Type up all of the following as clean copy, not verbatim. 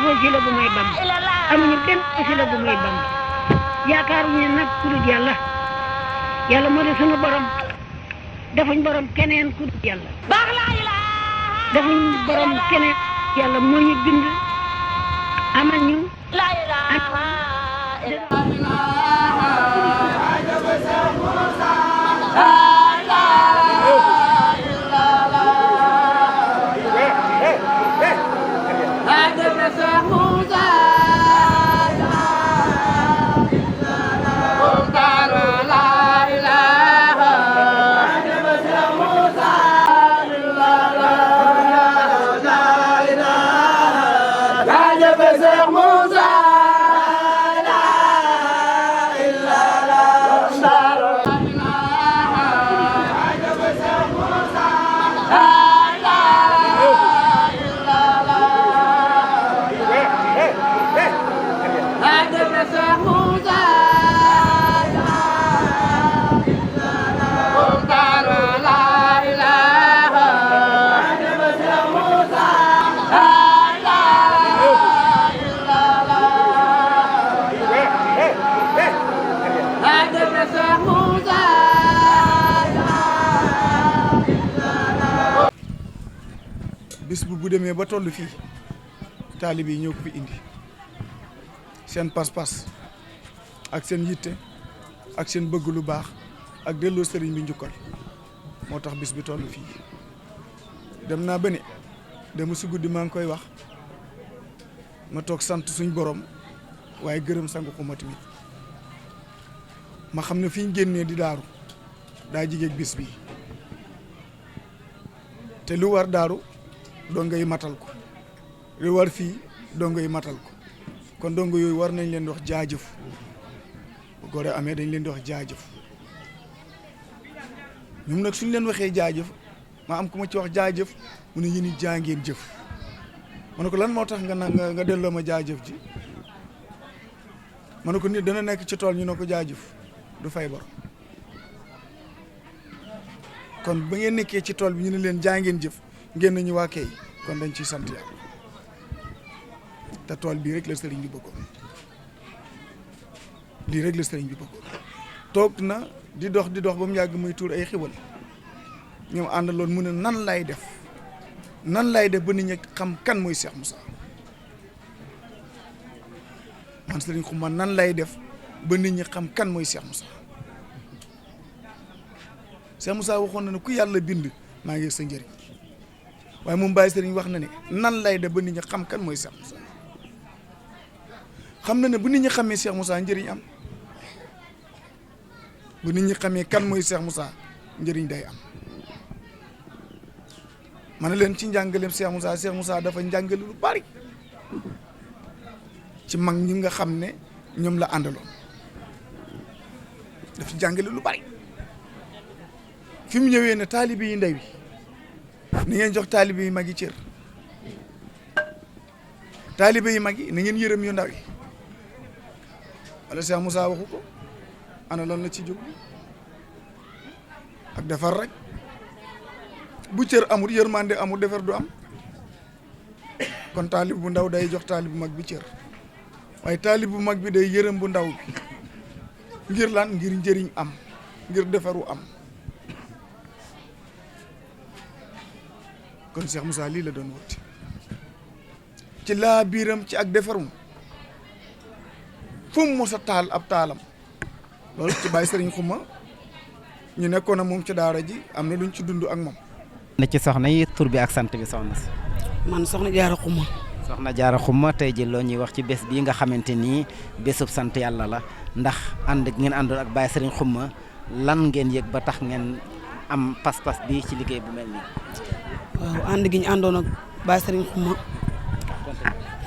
wasila bu may Bamba amuñu benn wasila bu may Bamba yaakaaruñu nag ku dul yàlla yàlla moo di sunu borom defuñ borom keneen ku dul yàlla defuñ borom keneen yàlla moo ñu bind amal ñu bis bu demee ba toll fii taalibe yi ñoo ko fi indi seen pas-pas ak seen yitte ak seen bëgg lu baax ak delloo sëriñ bi njukkal moo tax bis bi toll fii dem naa ba ne dama si guddi maa ngi koy wax ma toog sant suñ borom waaye gërëm sangu xuma tamit ma xam ne fi ñu génnee di daaru daa jigéeg bis bi te lu war daaru dongo yi matal ko lu war fii dongo yi matal ko kon dongo yooyu war nañ leen di wax jaajëf bu gore amee dañ leen di wax jaajëf ñoom nag suñ leen waxee jaajëf ma am ku ma ci wax jaajëf mu ne yéen it jaa ngeen jëf ma ne ko lan moo tax nga delloo ma jaajëf ji ma ne ko nit dana nekk ci tool ñu ne ko jaajëf du fay bor kon ba ngeen nekkee ci tool bi ñu ne leen jaa ngeen jëf ngeen nañu waa kay kon dañ ciy sant yàlla te tool bii rek la sëriñ bi bëggoon lii rek la sëriñ bi bëggoon toog na di dox ba mu yàgg muy tuur ay xiwal ñoom àndaloon mu ne nan lay def ba nit ñi xam kan mooy Cheikh Moussa man sëriñ Xuma nan lay def ba nit ñi xam kan mooy Cheikh Moussa Cheikh Moussa waxoon na ne ku yàlla bind maa ngi sa njëriñ waaye moom Baye Sëriñ wax na ne nan lay def ba nit ñi xam kan mooy Cheikh Moussa xam na ne bu nit ñi xamee Cheikh Moussa njëriñ am bu nit ñi xamee kan mooy Cheikh Moussa njëriñ day am ma ne leen ci njàngaleem Cheikh Moussa dafa njàngale lu bari ci mag ñi nga xam ne ñoom la àndaloon dafa jàngale lu bari fi mu ñëwee ne taalibe yi ndaw yi ni ngeen jox taalibe yi mag yi cër taalibe yi mag yi na ngeen yërëm yu ndaw yi wala Cheikh Moussa waxu ko ana lan la ci jóg ak defar rek bu cër amul yërmande amul defar du am kon taalib bu ndaw day jox taalib bu mag bi cër waaye taalib bu mag bi day yërëm bu ndaw bi ngir lan ngir njëriñ am ngir defaru am kon Cheikh Moussa lii la doon wuti ci laa biiram ci ak defarum fu mu mos a taal ab taalam loolu ci Baye Sëriñ Xuma ñu nekkoon ak moom ci daara ji am na luñ ci dund ak moom. ne ci soxna yi tur bi ak sant bi soxna si. man soxna Jaara Xuma. soxna Jaara Xuma tey ji loo ñuy wax ci bés bii nga xamante ni bésub sant yàlla la ndax ànd ngeen àndoon ak Baye Sëriñ Xuma lan ngeen yëg ba tax ngeen am pas-pas bi ci liggéey bu mel nii. waaw ànd gi ñu àndoon ak Baye Sëriñ Xuma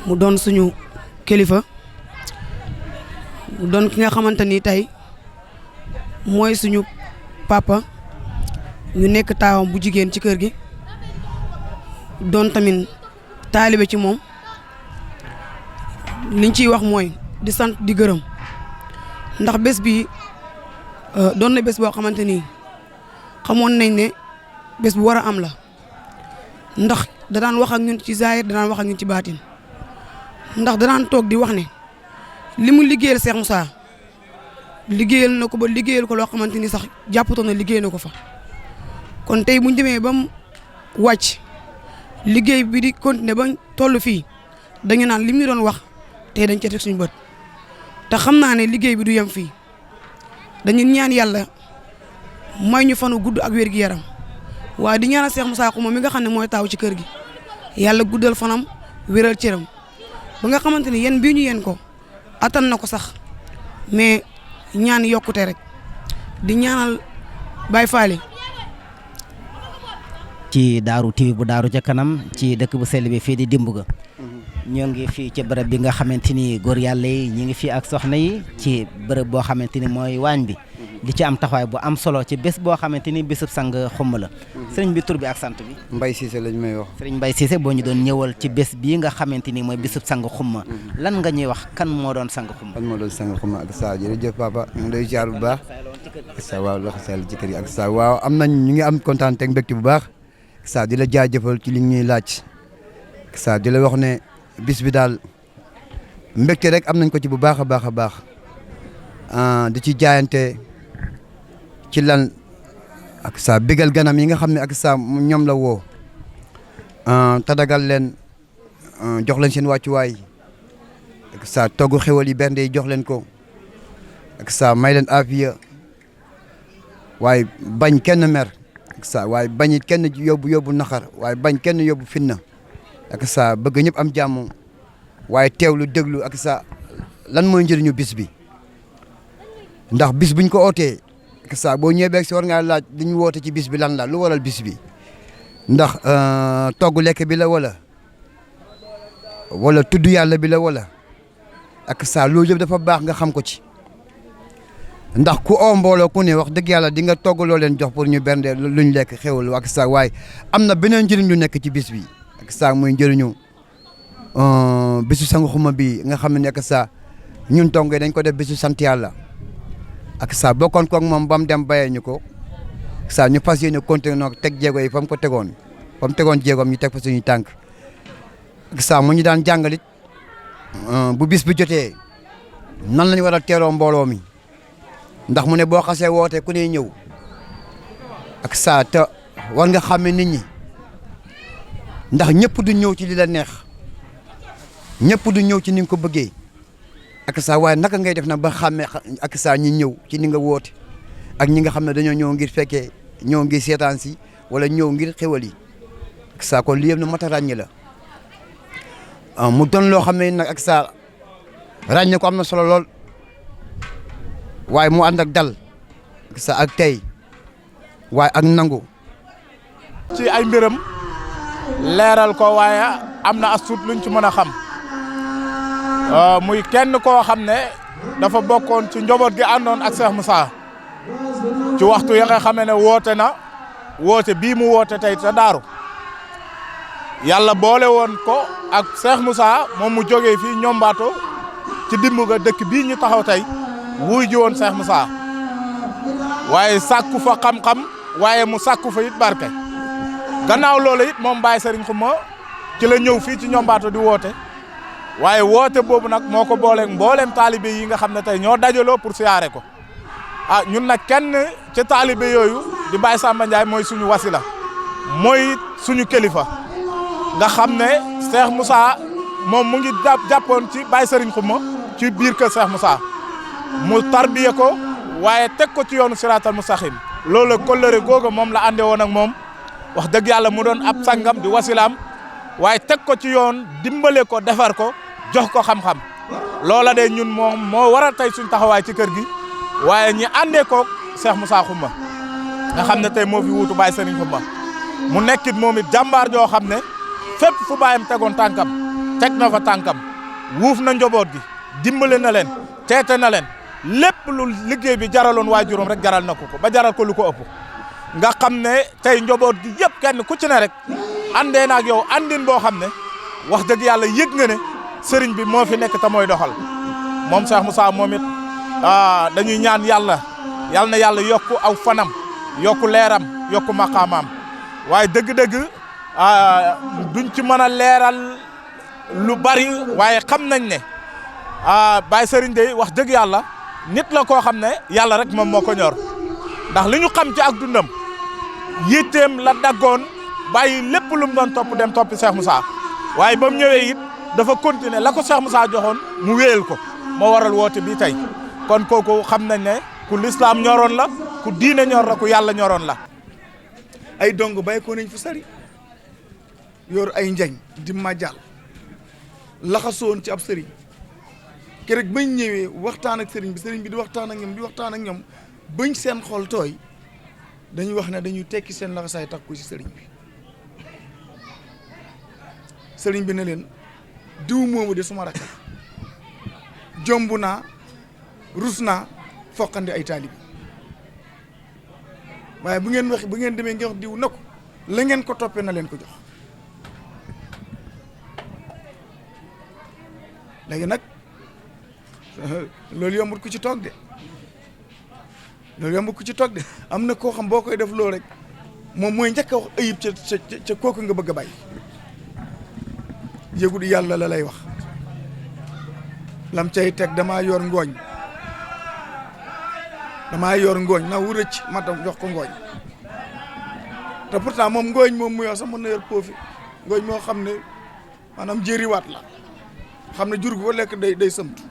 mu doon suñu kilifa mu doon ki nga xamante ni tey mooy suñu papa ñu nekk taawam bu jigéen ci kër gi doon tamit taalibe ci moom liñ ciy wax mooy di sant di gërëm ndax bés bi doon na bés boo xamante ni xamoon nañ ne bés bu war a am la ndax da daan wax ak ñun ci zaahir da daan wax ak ñun ci baatin ndax danaan toog di wax ne li mu liggéeyal Cheikh Moussa liggéeyal na ko ba liggéeyal ko loo xamante ni sax jàppatoon na liggéey na ko fa kon tey bu ñu demee ba mu wàcc liggéey bi di continuer ba toll fii dañu naan li mu doon wax tey dañ ca teg suñu bët te xam naa ne liggéey bi du yem fii dañu ñaan yàlla may ñu fanu gudd ak wér gi yaram waaye di ñaanal Cheikh Moussa Xuma mi nga xam ne mooy taaw ci kër gi yàlla guddal fanam wéral cëram ba nga xamante ni yéen bii ñu yéen ko attan na ko sax mais ñaan yokkute rek di ñaanal Baye Fall ci Daaru TV bu Daaru ca kanam ci dëkk bu sell bi fii di Dimbuga ñoo ngi fii ci bërëb bi nga xamante ni góor yàlla yi ñi ngi fii ak soxna yi ci bërëb boo xamante ni mooy waañ bi di ci am taxawaay bu am solo ci bés boo xamante ni bésub sang Xuma la sëriñ bi tur bi ak sant bi. Mbaye Cissé lañ may wax. sëriñ Mbaye Cissé boo ñu doon ñëwal ci bés bii nga xamante ni mooy bésub sang Xuma lan nga ñuy wax kan moo doon sang Xuma. kan moo doon sang Xuma ak saa jërëjëf papa ñu ngi lay ziar bu baax ak saa waaw loxo seel ci kër yi ak saa waaw am nañ ñu ngi am kontaan teg mbégte bu baax saa di la jaajëfal ci li ñuy laaj saa di la wax ne bis bi daal mbégte rek am nañ ko ci bu baax a baax a baax di ci jaayante ci lan ak saa bégal ganam yi nga xam ne ak saa ñoom la woo tadagal leen jox leen seen wàccuwaay ak saa togg xewal yi bernde yi jox leen ko ak saa may leen afiya waaye bañ kenn mer ak saa waaye bañit kenn yóbbu naxar waaye bañ kenn yóbbu fitna ak saa bëgg ñëpp am jàmm waaye teewlu déglu ak saa lan mooy njëriñu bis bi ndax bis buñ ko ootee ak saa boo ñëwee beeg si war ngaa laaj li ñu woote ci bis bi lan la lu waral bis bi ndax togg lekk bi la wala tudd yàlla bi la wala ak saa loolu yëpp dafa baax nga xam ko ci ndax ku oo mbooloo ku ne wax dëgg yàlla di nga togg loo leen jox pour ñu bernde luñ lekk xewal ak saa waaye am na beneen njëriñ lu nekk ci bis bi ak saa muy njëriñu bisu sang Xuma bi nga xam ne ak saa ñun tongee dañ ko def bisu sant yàlla ak saa bokkoon koog moom ba mu dem bayee ñu ko saa ñu fas yéene continuer teg jéego yi fa mu ko tegoon fa mu tegoon jéegoom ñu teg fa suñuy tànk ak saa mu ñu daan jàngalit bu bis bi jotee nan lañu war a teeroo mbooloo mi ndax mu ne boo xasee woote ku ne ñëw ak saa te war nga xàmme nit ñi ndax ñëpp du ñëw ci li la neex ñëpp du ñëw ci ni nga ko bëggee ak saa waaye naka ngay def na ba xàmme ak saa ñi ñëw ci ni nga woote ak ñi nga xam ne dañoo ñëw ngir fekkee ñëw ngir seetaan si wala ñëw ngir xewal yi ak saa kon li yëpp na mat a ràññe la mu doon loo xam ne nag ak saa ràññe ko am na solo lool waaye mu ànd ak dal ak saa ak tey waaye ak nangu ci ay mbiram leeral ko waaye am na as tuut luñ ci mën a xam muy kenn koo xam ne dafa bokkoon ci njaboot gi àndoon ak Cheikh Moussa ci waxtu ya nga xam ne woote na woote bii mu woote tey te daaru yàlla boole woon ko ak Cheikh Moussa moom mu jógee fii ñombaato ci Dimbuga dëkk bii ñu taxaw tey wuy ji woon Cheikh Moussa waaye sàkku fa xam-xam waaye mu sàkku fa it barke gannaaw loolu it moom Baye Serigne Xuma ci la ñëw fii ci ñombaato di woote waaye woote boobu nag moo ko booleeg mbooleem taalibe yi nga xam ne tey ñoo dajaloo pour siyaare ko ñun nag kenn ci taalibe yooyu di Baye Samba Ndiaye mooy suñu wasila mooy suñu kilifa nga xam ne Cheikh Moussa moom mu ngi jàppoon ci Baye Serigne Xuma ci biir kër Cheikh Moussa mu tarbiye ko waaye teg ko ci yoonu siraatal mustaxim loolu kollëre googu moom la ànde woon ak moom wax dëgg yàlla mu doon ab sangam di wasilaam waaye teg ko ci yoon dimbale ko defar ko jox ko xam-xam loola de ñun moom moo waral tey suñ taxawaay ci kër gi waaye ñi àndee ko Cheikh Moussa Xuma nga xam ne tey moo fi wuutu Baye Serigne Xuma mu nekkit moom it jàmbaar joo xam ne fépp fu baayam tegoon tànkam teg na fa tànkam wuuf na njaboot gi dimbale na leen teete na leen lépp lu liggéey bi jaraloon waajuram rek jaral na ko ba jaral ko lu ko ëpp nga xam ne tey njaboot gi yëpp kenn ku ci ne rek àndee na ak yow àndin boo xam ne wax dëgg yàlla yëg nga ne sëriñ bi moo fi nekk te mooy doxal moom Cheikh Moussa moom it dañuy ñaan yàlla na yàlla yokku aw fanam yokku leeram yokku maqaamaam waaye dëgg-dëgg duñ ci mën a leeral lu bari waaye xam nañ ne Baye Serigne de wax dëgg yàlla nit la koo xam ne yàlla rek moom moo ko ñor ndax li ñu xam ci ak dundam yitteem la daggoon bàyyi lépp lu mu doon topp dem toppi Cheikh Moussa waaye ba mu ñëwee it dafa continuer la ko Cheikh Moussa joxoon mu wéyal ko moo waral woote bi tey kon kooku xam nañ ne ku lislaam ñoroon la ku diine ñor la ku yàlla ñoroon la. ay dong bàyyi ko nañ fu sari yor ay njañ di majal laxasoon ci ab sëriñ keroog bañ ñëwee waxtaan ak sëriñ bi di waxtaan ak ñoom bañ seen xol tooy dañuy wax ne dañuy tekki seen laxasaay takku ci sëriñ bi ne leen diw moomu de suma rakk jomb naa rus naa foqandi ay taalib waaye bu ngeen demee ngeen wax diw na ko la ngeen ko toppee na leen ko jox léegi nag loolu yombut ku ci toog de am na koo xam boo koy def loolu rek moom mooy njëkk a wax ayib ca kooku nga bëgg a bàyyi yëgu di yàlla la lay wax lam cay teg damaa yor ngooñ na wurëcc ma tam jox ko ngooñ te pourtant moom ngooñ moom mu yor sax mën na yor poofi ngooñ moo xam ne maanaam jëriwaat la xam ne jur gu ko lekk day sëmtu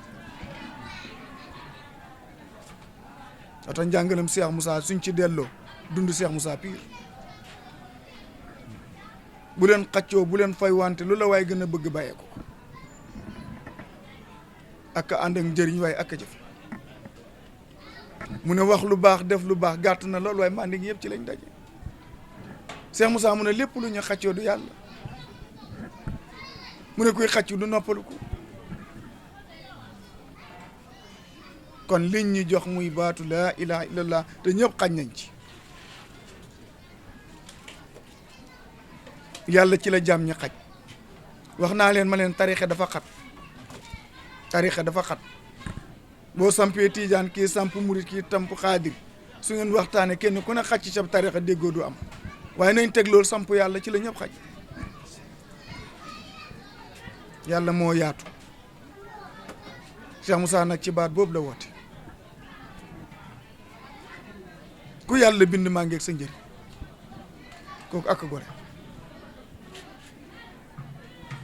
ata njàngalem Cheikh Moussa suñ ci delloo dund Cheikh Moussa pire bu leen xaccoo bu leen fay wante lu la waaye gën a bëgg bàyyee ko ak ànd ak njëriñ waaye ak jëf mu ne wax lu baax def lu baax gàtt na lool waaye mandi ngi yëpp ci lañ daje Cheikh Moussa mu ne lépp lu ñu xaccoo du yàlla mu ne kuy xaccu du noppalu ko kon liñ ñu jox muy baatu laa ilaha illallah te ñëpp xañ nañ ci yàlla ci la jàmm ñi xaj wax naa leen ma leen tarixa dafa xat boo sampee tiijaan kii samp murit kii tamp xaadir su ngeen waxtaane kenn ku ne xaj ci sa tarixa déggoo du am waaye nañ teg loolu samp yàlla ci la ñëpp xaj yàlla moo yaatu Cheikh Moussa nag ci baat boobu la woote ku yàlla bind maa ngeeg sa njëriñ kooku ak gore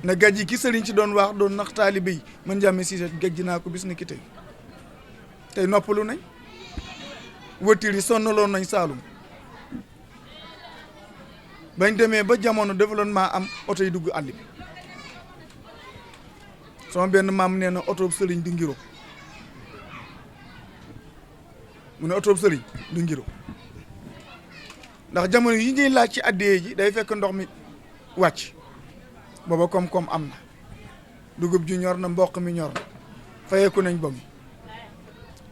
na gàj yi ki sëriñ ci doon wax doon nax taalibe yi man jàmme si gàjj naa ko bis ni ki tey noppalu nañ wëttir yi sonnaloon nañ Saalum bañ demee ba jamono développement am oto yi dugg àll bi sama benn maam nee na oto sëriñ du ngiro mu ne oto sëriñ du ngiro ndax jamono yi ñuy laaj ci addiyee ji day fekk ndox mi wàcc booba koom-koom am na dugub ji ñor na mboq mi ñor na fayeeku nañ ba mi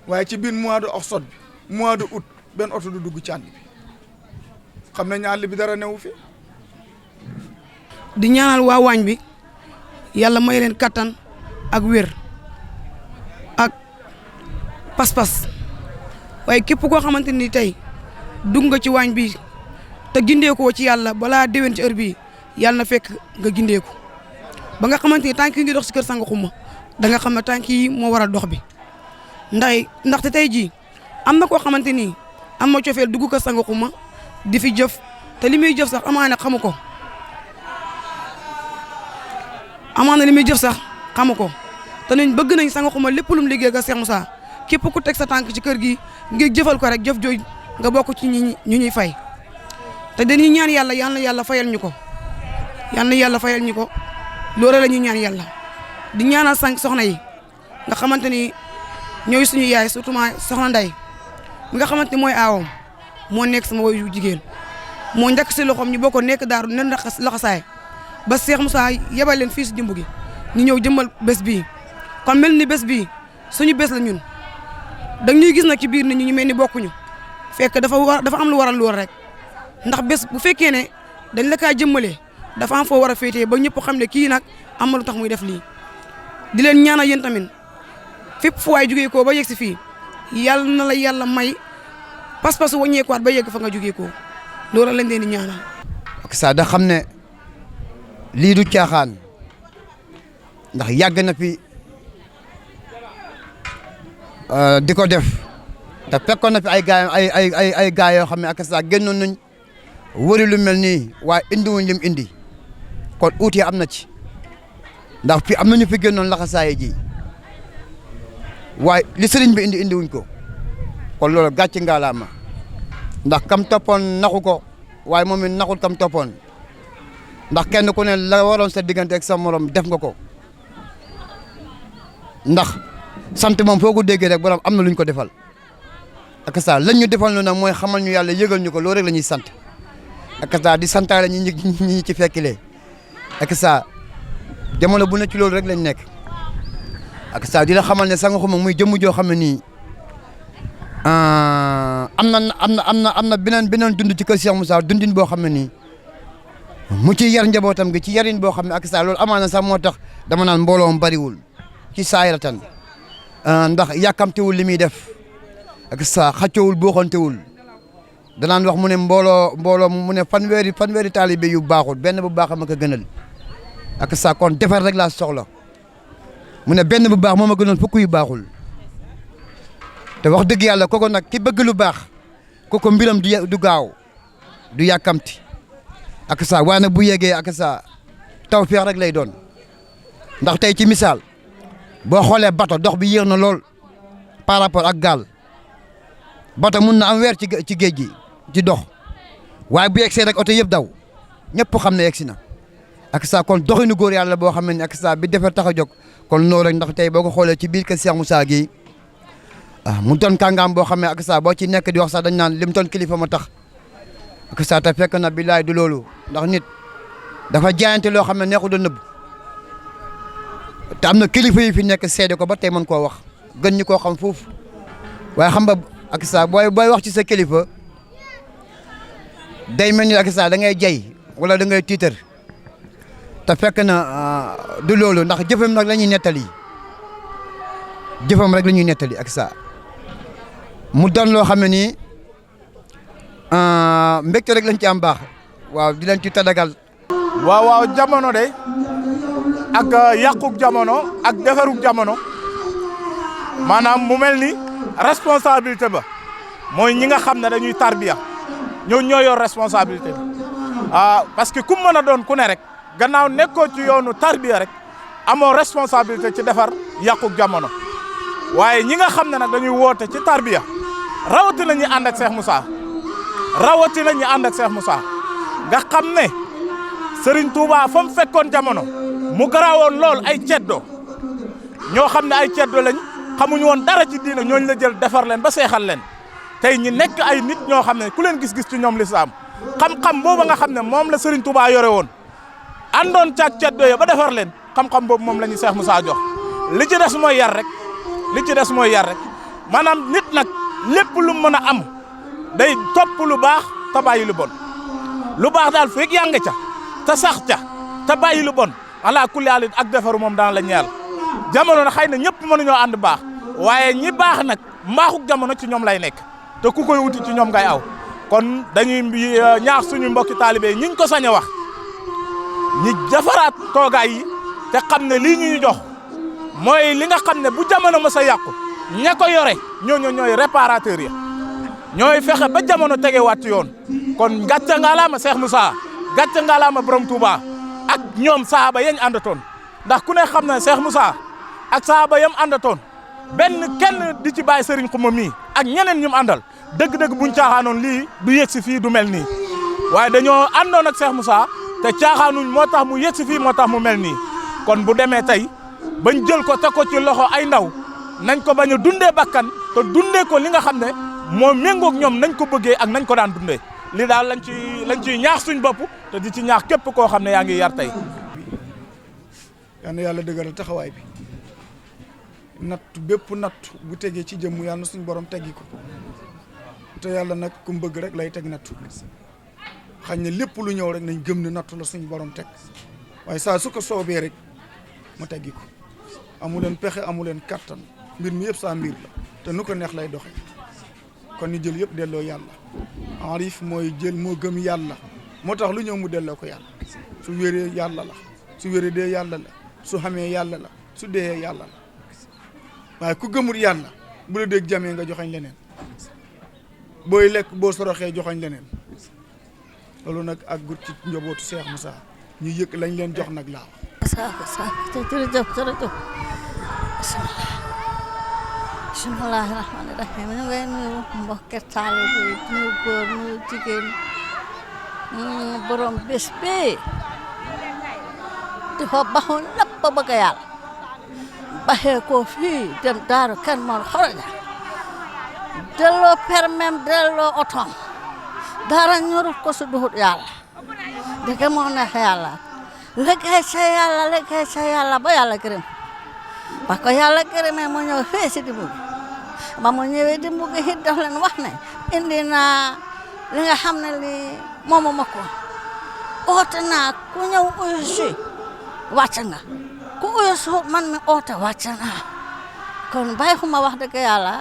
waaye ci biir mois de octobre bi mois de août benn oto du dugg ci àll bi xam nañ àll bi dara newu fi di ñaanal waa waañ bi yàlla may leen kattan ak wér ak pas-pas waaye képp koo xamante ni tey dugg nga ci waañ bi te gindeekoo ci yàlla balaa déwén ci heure bii yàlla na fekk nga gindeeku ba nga xamante ni tànk yi ngi dox si kër Sanga Xuma da nga xam ne tànk yi moo waral dox bi ndaxte tey jii am na koo xamante ni am na cofeel dugg kër Sanga Xuma di fi jëf te li muy jëf sax amaana xamu ko te nañ bëgg nañ Sanga Xuma lépp lu mu liggéey ga Cheikh Moussa képp ku teg sa tànk ci kër gi ngir jëfal ko rek jëf jooj nga bokk ci ñu ñuy fay te dañuy ñaan yàlla yal na yàlla fayal ñu ko loolu la ñuy ñaan yàlla di ñaanal soxna yi nga xamante ni ñooy suñu yaay surtout soxna Ndey mi nga xamante ni mooy aawam moo nekk sama wayu jigéen moo njëkk si loxoom ñu bokk nekk daaru nen laxasaay ba Cheikh Moussa yebal leen fii si jëmb gi ñu ñëw jëmmal bés bii kon mel ni bés bii suñu bés la ñun dañuy gis nag ci biir nit ñu mel ni bokkuñu fekk dafa am lu waral lool rek ndax bés bu fekkee ne dañ la kaa jëmmalee dafa am foo war a féetee ba ñëpp xam ne kii nag am na lu tax muy def lii di leen ñaanal yéen tamit fépp fu waay jugee koo ba yegg si fii yàlla na la yàlla may pas-pas wàññeekuwaat ba yegg fa nga jugee koo loolu lañ leen di ñaanal. ak saa da xam ne lii du caaxaan ndax yàgg na fi di ko def te fekkoon na fi ay gaay ay gaay yoo xam ne ak saa génnoon nañ wëri lu mel nii waaye indiwuñ lim indi kon uute am na ci ndax fi am nañu fi génnoon laxasaaye ji waaye li sëriñ bi indiwuñ ko kon loolu gàcce ngaalaama ndax kam toppoon naxu ko waaye moom it naxul kam toppoon ndax kenn ku ne la waroon sa diggante ak sa morom def nga ko ndax sant moom foo ko déggee rek borom am na lu ñu ko defal ak saa lañ ñu defal ñu nag mooy xamal ñu yàlla yëgal ñu ko loolu rek la ñuy sant ak saa di santaale ñi ci fekkilee ak saa jamono bu ne ci loolu rek lañ nekk ak saa di la xamal ne Sanga Xuma muy jëmm joo xam ne nii am na beneen dund ci kër Cheikh Moussa dundin boo xam ne nii mu ci yar njabootam gi ci yarin boo xam ne ak saa loolu amaana sax moo tax dama naan mbooloom bariwul ci saayiratan ndax yàkkamtewul li muy def ak saa xàccoowul booxantewul danaan wax mu ne mbooloo mu ne fanweeri taalibe yu baaxul benn bu baax ma ko gënal ak saa kon defar rek laa soxla mu ne benn bu baax moo ma gënal fukk yu baaxul te wax dëgg yàlla kooku nag ki bëgg lu baax kooku mbiram du gaaw du yàkkamti ak saa waaye nag bu yeggee ak saa tawfeex rek lay doon ndax tey ci misaal boo xoolee bato dox bi yéex na lool par rapport ak gaal bato mun na am weer ci géej gi ci dox waaye bu yegsee rek oto yëpp daw ñëpp xam ne yegsi na ak saa kon doxinu góor yàlla boo xam ne ak saa bi defar tax a jóg kon loolu rek ndax tey boo ko xoolee ci biir kër Cheikh Moussa gi mu doon kàngaam boo xam ne ak saa boo ci nekk di wax sax dañ naan lim doon kilifa ma tax ak saa te fekk na billaay du loolu ndax nit dafa jaayante loo xam ne neexu doon nëbb te am na kilifa yi fi nekk seede ko ba tey mën koo wax gën ñu koo xam foofu waaye xam nga ak saa booy wax ci sa kilifa day mel ni ak saa da ngay jay wala da ngay tiitar te fekk na du loolu ndax jëfam nag la ñuy nettali jëfam rek la ñuy nettali ak saa mu doon loo xam ne nii mbégte rek lañ ci am baax waaw di leen ci tadagal. waaw jamono de ak yàquk jamono ak defaruk jamono maanaam mu mel ni responsabilité ba mooy ñi nga xam ne dañuy tarbiya ñoo yor responsabilité bi parce que ku mën a doon ku ne rek gannaaw nekkoo ci yoonu tarbiya rek amoo responsabilité ci defar yàquk jamono waaye ñi nga xam ne nag dañuy woote ci tarbiya rawatina ñi ànd ak Cheikh Moussa rawatina ñi ànd ak Cheikh Moussa nga xam ne Serigne Touba fa mu fekkoon jamono mu garaawoon lool ay ceddo ñoo xam ne ay ceddo lañ xamuñu woon dara ci diina ñooñu la jël defar leen ba seexal leen tey ñi nekk ay nit ñoo xam ne ku leen gis-gis ci ñoom lislaam xam-xam booba nga xam ne moom la Serigne Touba yore woon àndoon caag ceddo ya ba defar leen xam-xam boobu moom la ñu Cheikh Moussa jox li ci des mooy yar rek li ci des mooy yar rek maanaam nit nag lépp lu mën a am day topp lu baax te bàyyi lu bon lu baax daal fekk yaa nga ca te sax ca te bàyyi lu bon ala kulli haal ak defaru moom daan la ñeel jamono na xëy na ñëpp mënuñoo ànd baax waaye ñi baax nag mbaaxuk jamono ci ñoom lay nekk te ku koy wuti ci ñoom ngay aw kon dañuy ñaax suñu mbokki taalibe ñiñ ko sañ a wax ñi defaraat toogaay yi te xam ne lii ñu jox mooy li nga xam ne bu jamono mës a yàqu ña ko yore ñooy réparateur ya ñooy fexe ba jamono tegewaat ci yoon kon gàcce ngalaama Cheikh Moussa gàcce ngalaama borom Touba ak ñoom saaba yañ àndatoon ndax ku ne xam ne Cheikh Moussa ak saaba yam àndatoon benn kenn di ci bàyyi Serigne Xuma mii ak ñeneen ñu mu àndal dëgg-dëgg buñ caaxaanoon lii du yegg si fii du mel nii waaye dañoo àndoon ak Cheikh Moussa te caaxaanuñ moo tax mu yegg si fii moo tax mu mel nii kon bu demee tey bañ jël ko teg ko ci loxo ay ndaw nañ ko bañ a dundee bakkan te dundee ko li nga xam ne moo méngoog ñoom nañ ko bëggee ak nañ ko daan dundee li daal lañ ciy ñaax suñ bopp te di ci ñaax képp koo xam ne yaa ngi yar tey. yal na yàlla dëgëral taxawaay bi natt bépp natt bu tegee ci jëmm yàlla na suñu borom teggi ko te yàlla nag ku mu bëgg rek lay teg nattu xañ ne lépp lu ñëw rek nañ gëm ne nattu la suñu borom teg waaye saa su ko soobee rek mu teggi ko amu leen pexe amu leen kattan mbir mi yëpp saa mbir la te nu ko neex lay doxe kon ni jël yëpp delloo yàlla arif mooy jël moo gëm yàlla moo tax lu ñëw mu delloo ko yàlla su wéree yàlla la su wéree dee yàlla la su xamee yàlla la su dee yàlla la waaye ku gëmul yàlla bu la dégg jamee nga joxañ leneen booy lekk boo soroxee joxañ leneen loolu nag ak gut ci njabootu Cheikh Moussa ñu yëkk lañ leen jox nag laa wax. jërëjëf bismillaahi rahmaani rahiim ñu ngay nuyu mbokki taalibe yi nuyu góor nuyu jigéen borom bés bi dafa baxoon lépp ba bëgg yàlla baxee ko fii dem daaru kenn moon xoroja delloo permem delloo otom dara ñorut ko su duhut yàlla dëgg moo neex yàlla liggéey sa yàlla ba yàlla gërëm ba ko yàlla gërëmee mu ñëw fee si dimbu ba mu ñëwee dimbu gi it daf leen wax ne indi naa li nga xam ne li moomu ma ko oote naa ku ñëw uyu si wàcc nga ku uyu si man mi oote wàcc naa kon bàyyi xuma wax dëgg yàlla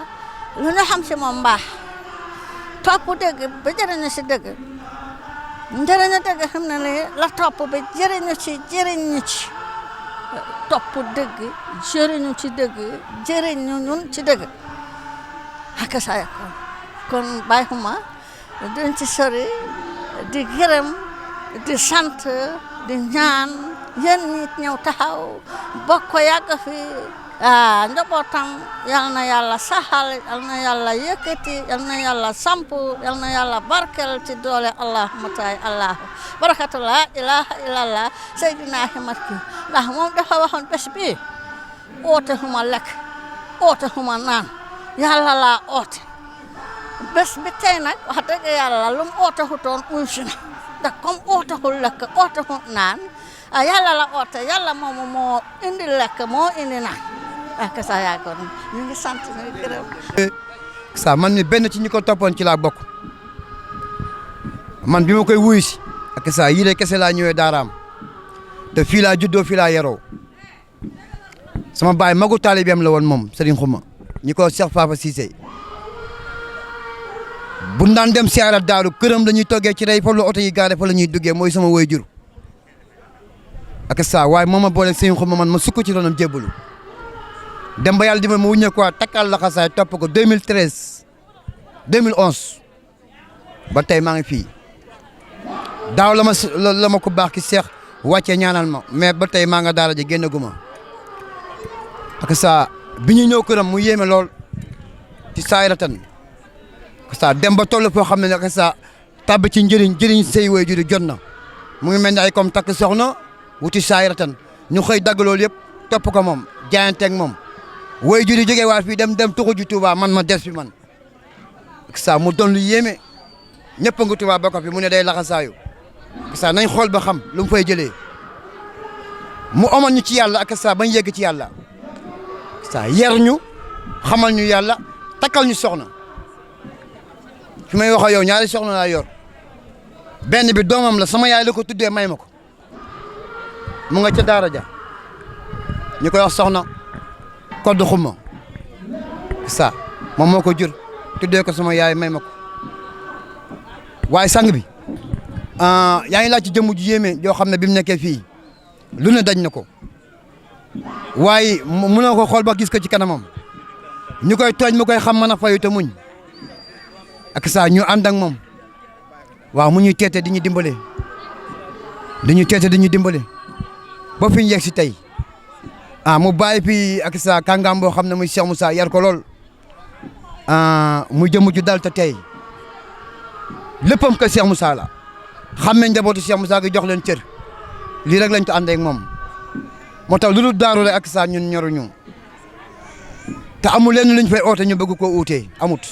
lu ñu xam si moom mbaax topp dëgg ba jëriñu si dëgg njëriñu dëgg xam ne li la topp ba jëriñu ci topp dëgg jëriñu ci dëgg jëriñu ñun ci dëgg ak saa kon bàyyi xuma duñ ci sori di gërëm di sant di ñaan yéen nit ñëw taxaw bokk yàgg fi njabootam yal na yàlla saxal yal na yàlla yëkkati yal na yàlla samp yal na yàlla barkel ci doole allahumma taay allah barakatu la ilaha illallah Seydina Ahmad ki ndax moom dafa waxoon bés bi oote huma lekk oote huma naan yàlla laa oote bés bi tey nag wax dëgg yàlla lu mu oote hutoon uyusi na ndax comme oote hu lekk oote hu naan yàlla la oote yàlla moomu moo indi lekk moo indi naan ak sa yaagoon ñu ngi sant ñu ngi gërëm sa man mi benn ci ñi ko toppoon ci laa bokk man bi ma koy wuyu si ak sa yii de kese laa ñëwee daaraam te fii laa juddoo fii laa yaroo sama baay magu taalibeem la woon moom Serigne Xuma ñi ko Cheikh Fafa Cissé bu daan dem siyaara daaru këram la ñuy toggee ci rey fa lu oto yi gaare fa la ñuy duggee mooy sama waajur ak sa waaye moo ma boole Serigne Xuma man ma sukk ci doonam jébbalu dem ba yàlla di ma wuññee quoi takkal la xasaay topp ko 2013 2011 ba tey maa ngi fii daaw la ma ko baax ki Cheikh wàcce ñaanal ma mais ba tey maa nga daara ji génn gu ma ak sa bi ñu ñëw këram mu yéeme lool ci saayiratan ak sa dem ba toll foo xam ne ak sa tàbb ci njëriñ say way juri jot na mu ngi mel ni ay comme takk soxna wuti saayiratan ñu xëy dagg loolu yëpp topp ko moom jaayanteeg moom way juri jógee waat fii dem tuxu ju Tuuba man ma des fi man ak sa mu doon lu yéeme ñëpp nga Tuuba ba ko fi mu ne day laxasaayu ak sa nañ xool ba xam lu mu fay jëlee mu omal ñu ci yàlla ak sa bañ yegg ci yàlla sa yer ñu xamal ñu yàlla takkal ñu soxna fi may wax ak yow ñaari soxna laa yor benn bi doomam la sama yaay la ko tuddee may ma ko mu nga ca daara ja ñu koy wax soxna Koddu Xuma sa moom moo ko jur tuddee ko sama yaay may ma ko waaye sang bi yaa ngi laaj ci jëmm ju yéeme joo xam ne bi mu nekkee fii lu ne daj na ko waaye mënoo ko xool ba gis ko ci kanamam ñu koy tooñ mu koy xam mën a fayu te muñ ak sa ñu ànd ak moom waaw mu ñuy teete di ñu dimbale ba fi ñu yegg si tey mu bàyyi fii ak sa kàngaam boo xam ne muy Cheikh Moussa yar ko lool muy jëmm ju dal te tey léppam ko Cheikh Moussa la xam nañ njabootu Cheikh Moussa gi jox leen cër lii rek lañ ko àndee ak moom moo tax lu dul daaru rek ak sa ñun ñoruñu te amul lenn luñ fay oote ñu bëgg koo uutee amut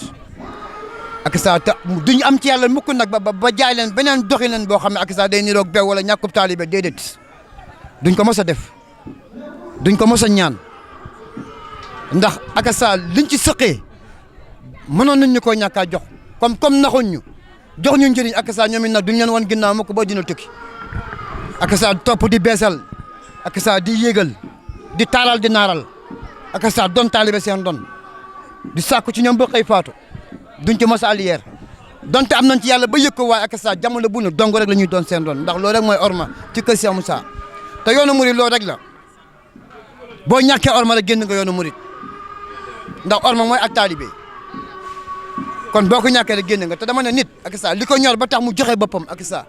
ak sa te duñ am ci yàlla mukk nag ba jaay leen beneen doxi leen boo xam ne ak sa day niroog bew wala ñàkkub taalibe déedéet duñ ko mos a def duñ ko mos a ñaan ndax ak sa liñ ci sëqee mënoon nañ ñu koo ñàkk a jox comme naxuñ ñu jox ñu njëriñ ak sa ñoom it nag duñ leen wan ginnaaw mukk ba dina tukki ak sa topp di beesal ak sa di yéegal di taalal di naaral ak sa doon taalibe seen doon di sàkku ci ñoom ba xëy faatu duñ ci mos a allier donte am nañ ci yàlla ba yëg ko waaye ak sa jamono bu ne dong rek la ñuy doon seen doon ndax loolu rek mooy orma ci kër Cheikh Moussa te yoonu murid loolu rek la boo ñàkkee orma la génn nga yoonu murit ndax orma mooy ak taalibe kon boo ko ñàkkee rek génn nga te dama ne nit ak sa li ko ñor ba tax mu joxe boppam ak sa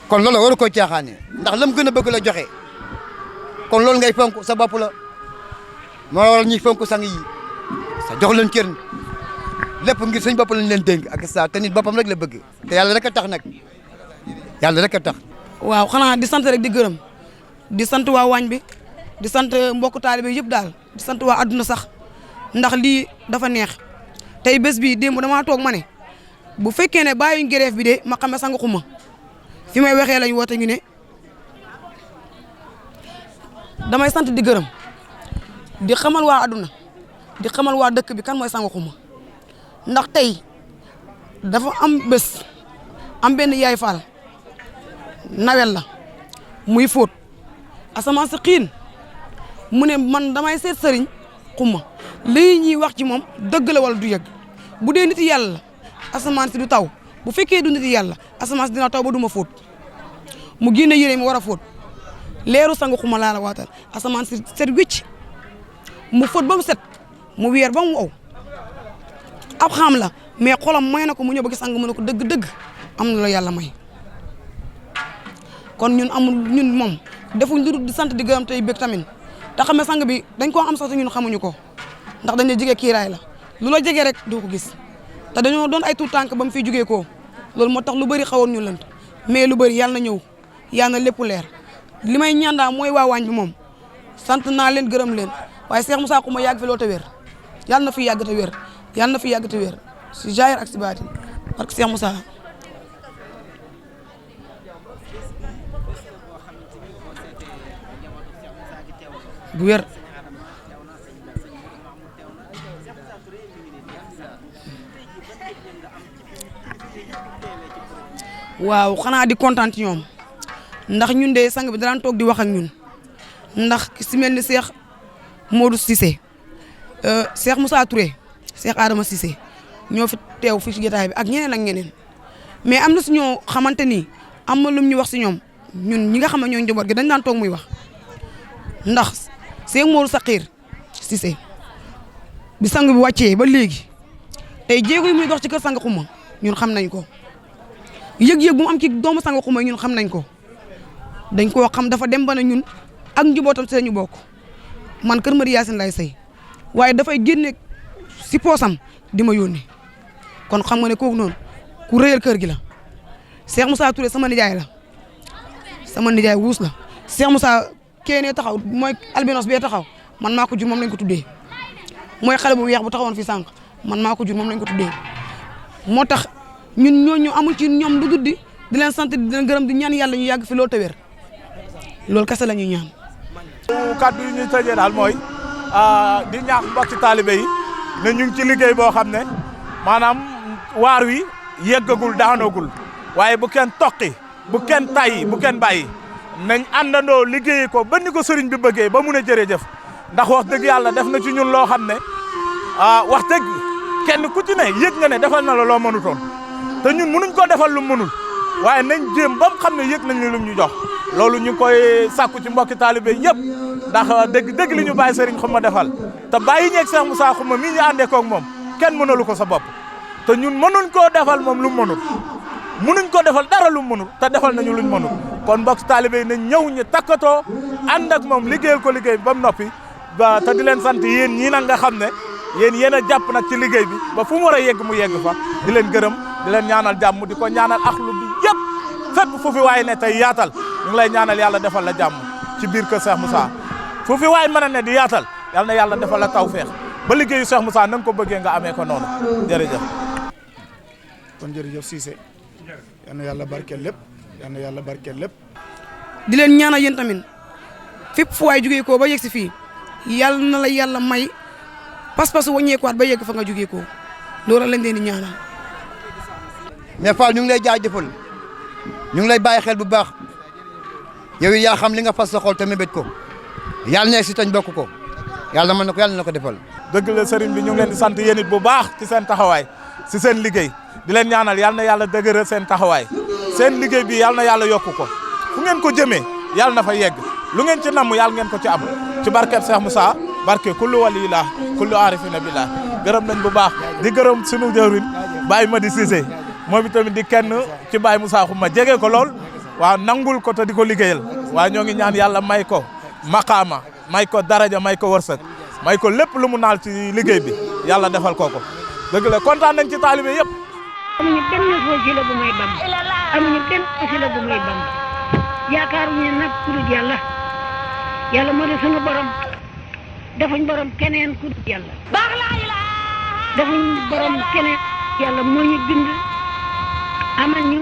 kon loolu waru ko caaxaane ndax lam gën a bëgg la joxe kon loolu ngay fonk sa bopp la moo waral ñuy fonk sang yi sa jox leen cër lépp ngir suñ bopp lañ leen dénk ak sa te nit boppam rek la bëgg te yàlla rek a tax nag yàlla rek a tax. waaw xanaa di sant rek di gërëm di sant waa waañ bi di sant mbokku taalibe yëpp daal di sant waa adduna sax ndax lii dafa neex tey bés bi démb damaa toog ma ne bu fekkee ne bàyyuñ grève bi de ma xame sang xuma fi may waxee lañ woote ñu ne damay sant di gërëm di xamal waa adduna di xamal waa dëkk bi kan mooy sang xuma ndax tey dafa am bés am benn yaay faal nawel la muy fóot asamaan si xiin mu ne man damay seet sëriñ xuma lii ñuy wax ci moom dëgg la wala du yëgg bu dee nit yàlla la asamaan si du taw bu fekkee du nit yàlla asamaan si dina taw ba du ma fóot mu génne yére mi war a fóot leeru sang xuma laa la waatal asamaan si set wicc mu fóot ba mu set mu weer ba mu wow ab xam la mais xolam may na ko mu ñëw ba gis sang mu ne ko dëgg-dëgg am na la yàlla may kon ñun amul ñun moom defuñ lu dul di sant di gërëm tey bëgg tamit te xam ne sang bi dañ koo am sax te ñun xamuñu ko ndax dañ la jege kiiraay la lu la jege rek doo ko gis te dañoo doon ay tuut tànk ba mu fiy jugee koo loolu moo tax lu bëri xawoon ñu lënt mais lu bëri yàlla na ñëw yàlla na lépp leer li may ñaandaa mooy waa waañ bi moom sant naa leen gërëm leen waaye Cheikh Moussa Xuma yàgg fi loolu te wér yàlla na fi yàgg te wér yàlla na fi yàgg te wér si jaayir ak si baatin parce que Cheikh Moussa bu wér waaw xanaa di kontaan ci ñoom ndax ñun de sang bi daan toog di wax ak ñun ndax si mel ni Cheikh Modou Cissé Cheikh Moussa Touré Cheikh Adama Cissé ñoo fi teew fi ci jotaay bi ak ñeneen ak ñeneen mais am na si ñoo xamante ni am na lu ñu wax si ñoom ñun ñi nga xam ne ñoo njaboot gi dañ daan toog muy wax ndax Cheikh Modou Sakhir Cissé bi sang bi wàccee ba léegi tey jéego yi muy dox ci kër sang xuma ñun xam nañ ko yëg-yëg bu mu am ci doomu sang xuma ñun xam nañ ko dañ koo xam dafa dem ba ne ñun ak njabootam si ñu bokk man kër Mari Yaasin lay sëy waaye dafay génne si poosam di ma yónnee kon xam nga ne kooku noonu ku rëyal kër gi la Cheikh Moussa Touré sama nijaay la sama nijaay wuus la Cheikh Moussa keenee taxaw mooy albinos bee taxaw man maa ko jur moom lañ ko tuddee mooy xale bu weex bu taxawoon fi sànq man maa ko jur moom lañ ko tuddee moo tax ñun ñooñu amul ci ñoom lu dul di leen sant di leen gërëm di ñaan yàlla ñu yàgg fi loolu te wér loolu kese la ñuy ñaan. kaddu yi ñuy tëjee daal mooy di ñaax mbokki taalibe yi ne ñu ngi ci liggéey boo xam ne maanaam waar wi yeggagul daanagul waaye bu kenn toqi bu kenn tayyi bu kenn bàyyi nañ àndandoo liggéeyi ko ba ni ko sëriñ bi bëggee ba mun a jërëjëf ndax wax dëgg yàlla def na ci ñun loo xam ne wax dëgg kenn ku ci ne yëg nga ne defal na la loo mënutoon te ñun mënuñ ko defal lu mënul waaye nañ jéem ba mu xam ne yëg nañ ni lum ñu jox loolu ñu koy sàkku ci mbokki taalibe yëpp ndax dëgg li ñu bàyyi sëriñ Xuma defal te bàyyi ñeeg Cheikh Moussa Xuma mii ñu àndee koog moom kenn mënalu ko sa bopp te ñun mënuñ koo defal moom lu mënul mënuñ ko defal dara lu mënul te defal nañu luñ mënul kon mbokki taalibe yi nañ ñëw ñu takkatoo ànd ak moom liggéeyal ko liggéey bi ba mu noppi ba te di leen sant yéen ñii nag nga xam ne yéen a jàpp nag ci liggéey bi ba fu mu war a yegg mu yegg fa di leen gërëm di leen ñaanal jàmm di ko ñaanal axlu bi yëpp fépp fu fi waay ne tey yaatal ñu ngi lay ñaanal yàlla defal la jàmm ci biir kër Cheikh Moussa fu fi waay mën a ne di yaatal yàlla na yàlla defal la tawfeex ba liggéeyu Cheikh Moussa na nga ko bëggee nga amee ko noonu jërëjëf. kon jërëjëf Cissé yal na yàlla barkeel lépp yal na yàlla barkeel lépp. di leen ñaanal yéen tamit fépp fu waay jugee ko ba yegg si fii yàlla na la yàlla may pas-pas wàññeekuwaat ba yegg fa nga jugee ko loolu lañ leen di ñaanal. mais Fall ñu ngi lay jaajëfal ñu ngi lay bàyyi xel bu baax yow yaa xam li nga fas sa xol te mébét ko yàlla ne si tañ bokk ko yàlla mën na ko yàlla na ko defal. dëgg la sëriñ bi ñu ngi leen di sant yéen it bu baax ci seen taxawaay ci seen liggéey di leen ñaanal yàlla na yàlla dëgëral seen taxawaay seen liggéey bi yàlla na yàlla yokku ko fu ngeen ko jëmee yàlla na fa yegg lu ngeen ci namm yàlla ngeen ko ci am ci barkeb Cheikh Moussa barke kullu walillah kullu arifina billah gërëm nañ bu baax di gërëm sunu jëwriñ Baye Madi Cissé moom itamit di kenn ci Baye Moussa Xuma jege ko lool waaw nangul ko te di ko liggéeyal waaw ñoo ngi ñaan yàlla may ko maqaama may ko daraja may ko wërsëg may ko lépp lu mu naal ci liggéey bi yàlla defal ko dëgg la kontaan nañ ci taalibe yëpp. amuñu benn wasila bu may bam amuñu benn wasila bu may bam yaakaaruñu nag ku dul yàlla yàlla moo di sunu borom defuñ borom keneen ku dul yàlla defuñ borom keneen yàlla moo ñu bind amal ñu